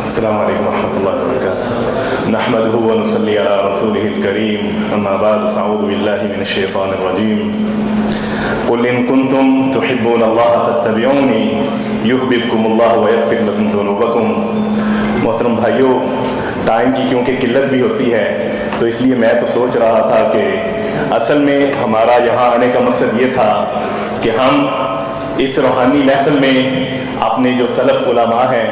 السلام علیکم ورحمۃ اللہ وبرکاتہ نحمده ونصلی علی رسوله الکریم اما بعد فاعوذ باللہ من الشیطان الرجیم قل ان کنتم تحبون اللہ فاتبعونی یحببکم اللہ ویغفر لکم ذنوبکم۔ محترم بھائیوں، ٹائم کی کیونکہ قلت بھی ہوتی ہے تو اس لیے میں تو سوچ رہا تھا کہ اصل میں ہمارا یہاں آنے کا مقصد یہ تھا کہ ہم اس روحانی محفل میں اپنے جو سلف علماء ہیں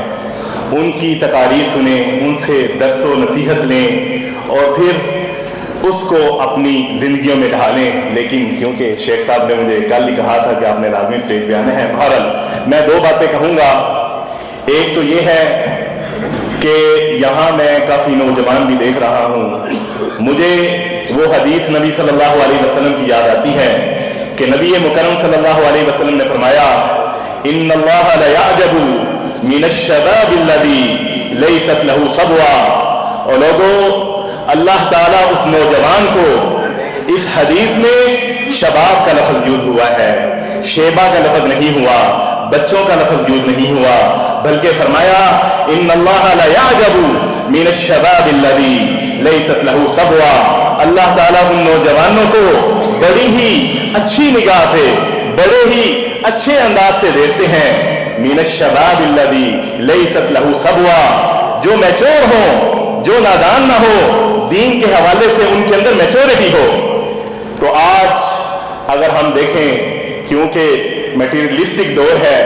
ان کی تقاریر سنیں، ان سے درس و نصیحت لیں اور پھر اس کو اپنی زندگیوں میں ڈھالیں۔ لیکن کیونکہ شیخ صاحب نے مجھے کل ہی کہا تھا کہ آپ نے لازمی اسٹیج پہ آنا ہے، بہرحال میں دو باتیں کہوں گا۔ ایک تو یہ ہے کہ یہاں میں کافی نوجوان بھی دیکھ رہا ہوں، مجھے وہ حدیث نبی صلی اللہ علیہ وسلم کی یاد آتی ہے کہ نبی مکرم صلی اللہ علیہ وسلم نے فرمایا ان اللہ لیعجب من الشباب الذی لیست لہ صبوہ۔ اور لوگوں، اللہ تعالیٰ اس نوجوان کو، اس حدیث میں شباب کا لفظ یوز ہوا ہے، شیبہ کا لفظ نہیں ہوا، بچوں کا لفظ یوز نہیں ہوا، بلکہ فرمایا ان اللہ لیعجب من الشباب الذی لیست لہ صبوہ۔ اللہ تعالیٰ ان نوجوانوں کو بڑی ہی اچھی نگاہ سے، بڑے ہی اچھے انداز سے دیکھتے ہیں۔ من الشباب الذی لیست لہ صبوہ، جو میچور ہوں، جو نادان نہ ہو، دین کے حوالے سے ان کے اندر میچورٹی ہو۔ تو آج اگر ہم دیکھیں، کیونکہ میٹیریلسٹک دور ہے،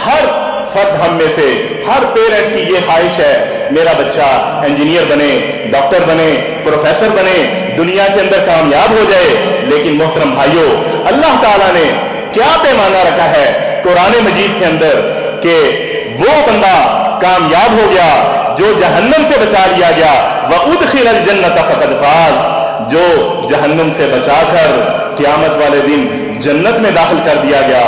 ہر فرد ہم میں سے، ہر پیرنٹ کی یہ خواہش ہے میرا بچہ انجینئر بنے، ڈاکٹر بنے، پروفیسر بنے، دنیا کے اندر کامیاب ہو جائے۔ لیکن محترم بھائیوں، اللہ تعالیٰ نے کیا پیمانہ رکھا ہے قرآن مجید کے اندر کہ وہ بندہ کامیاب ہو گیا جو جہنم سے بچا لیا گیا، وَأُدْخِلَ الْجَنَّةَ فَقَدْ فَازَ، جو جہنم سے بچا کر قیامت والے دن جنت میں داخل کر دیا گیا،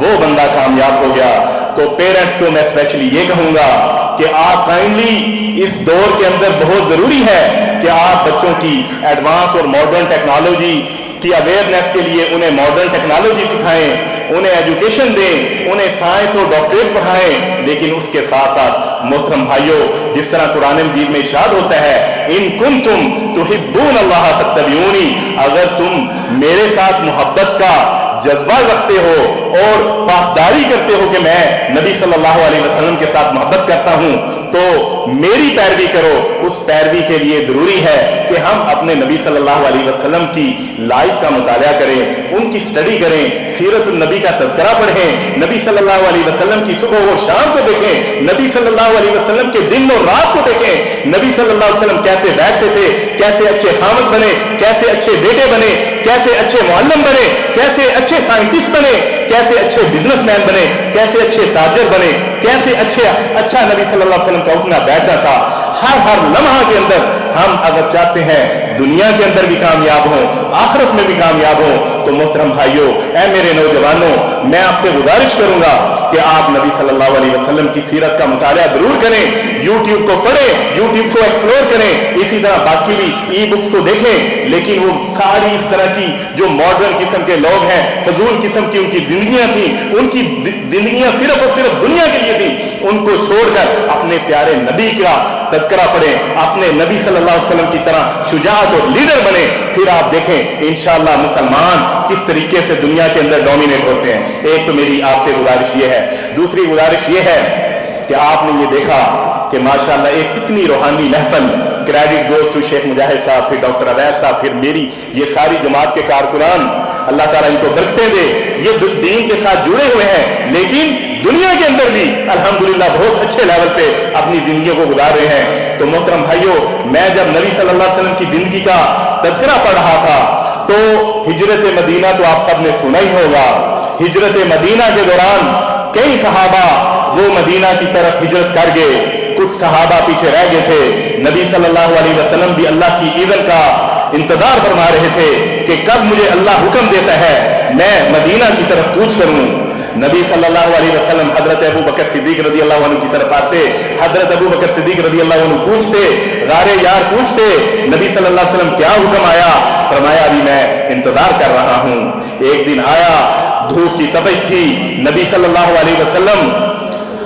وہ بندہ کامیاب ہو گیا۔ تو پیرنٹس کو میں اسپیشلی یہ کہوں گا کہ آپ کائنڈلی اس دور کے اندر بہت ضروری ہے کہ آپ بچوں کی ایڈوانس اور ماڈرن ٹیکنالوجی کی اویئرنیس کے لیے انہیں ماڈرن ٹیکنالوجی سکھائیں، انہیں ایجوکیشن دیں، انہیں سائنس اور ڈاکٹریٹ پڑھائیں۔ لیکن اس کے ساتھ ساتھ محترم بھائیوں، جس طرح قرآن مجید میں ارشاد ہوتا ہے ان کنتم تحبون اللہ فاتبعونی، اگر تم میرے ساتھ محبت کا جذبہ رکھتے ہو اور پاسداری کرتے ہو کہ میں نبی صلی اللہ علیہ وسلم کے ساتھ محبت کرتا ہوں، تو میری پیروی کرو۔ اس پیروی کے لیے ضروری ہے کہ ہم اپنے نبی صلی اللہ علیہ وسلم کی لائف کا مطالعہ کریں، ان کی سٹڈی کریں، سیرت النبی کا تذکرہ پڑھیں، نبی صلی اللہ علیہ وسلم کی صبح و شام کو دیکھیں، نبی صلی اللہ علیہ وسلم کے دن اور رات کو دیکھیں، نبی صلی اللہ علیہ وسلم کیسے بیٹھتے تھے، کیسے اچھے خامد بنے، کیسے اچھے بیٹے بنے، کیسے اچھے معلم بنے، کیسے اچھے سائنٹسٹ بنے، کیسے اچھے بزنس مین بنے، کیسے اچھے تاجر بنے، کیسے اچھا نبی صلی اللہ علیہ وسلم کا اٹھنا بیٹھنا تھا۔ ہر لمحہ کے اندر ہم اگر چاہتے ہیں دنیا کے اندر بھی کامیاب ہوں، آخرت میں بھی کامیاب ہوں، تو محترم بھائیوں، اے میرے نوجوانوں، میں آپ سے گزارش کروں گا کہ آپ نبی صلی اللہ علیہ وسلم کی سیرت کا مطالعہ ضرور کریں، یوٹیوب کو پڑھیں، یوٹیوب کو ایکسپلور کریں، اسی طرح باقی بھی ای بکس کو دیکھیں۔ لیکن وہ ساری اس طرح کی جو ماڈرن قسم کے لوگ ہیں، فضول قسم کی ان کی زندگیاں تھیں، ان کی زندگیاں صرف اور صرف دنیا کے لیے تھیں، ان کو چھوڑ کر اپنے پیارے نبی کا تذکرہ پڑھیں، اپنے نبی صلی اللہ علیہ وسلم کی طرح شجاعت اور لیڈر بنے۔ پھر آپ دیکھیں انشاءاللہ مسلمان کس طریقے سے دنیا کے اندر ڈومینیٹ ہوتے ہیں۔ ایک تو میری آپ سے گزارش یہ ہے، دوسری گزارش یہ ہے کہ آپ نے یہ دیکھا کہ ماشاءاللہ ایک اتنی روحانی محفل، کریڈٹ گوز ٹو شیخ مجاہد صاحب، پھر ڈاکٹر عبید صاحب، پھر میری یہ ساری جماعت کے کارکنان، اللہ تعالیٰ ان کو برکتیں دے، یہ دین کے ساتھ جڑے ہوئے ہیں، لیکن دنیا کے اندر بھی الحمدللہ بہت اچھے لیول پہ اپنی زندگیوں کو گزار رہے ہیں۔ تو محترم بھائیوں، میں جب نبی صلی اللہ علیہ وسلم کی زندگی کا تذکرہ پڑھ رہا تھا تو ہجرت مدینہ تو آپ سب نے سنا ہی ہوگا۔ ہجرت مدینہ کے دوران کئی صحابہ وہ مدینہ کی طرف ہجرت کر گئے، کچھ صحابہ پیچھے رہ گئے تھے۔ نبی صلی اللہ علیہ وسلم بھی اللہ کی اذن کا انتظار فرما رہے تھے کہ کب مجھے اللہ حکم دیتا ہے میں مدینہ کی طرف کوچ کروں۔ نبی صلی اللہ علیہ وسلم حضرت ابو بکر صدیق رضی اللہ عنہ کی طرف آتے، حضرت ابو بکر صدیق رضی اللہ عنہ پوچھتے، غار یار پوچھتے نبی صلی اللہ علیہ وسلم کیا حکم آیا؟ فرمایا ابھی میں انتظار کر رہا ہوں۔ ایک دن آیا، دھوپ کی تپش تھی، نبی صلی اللہ علیہ وسلم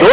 2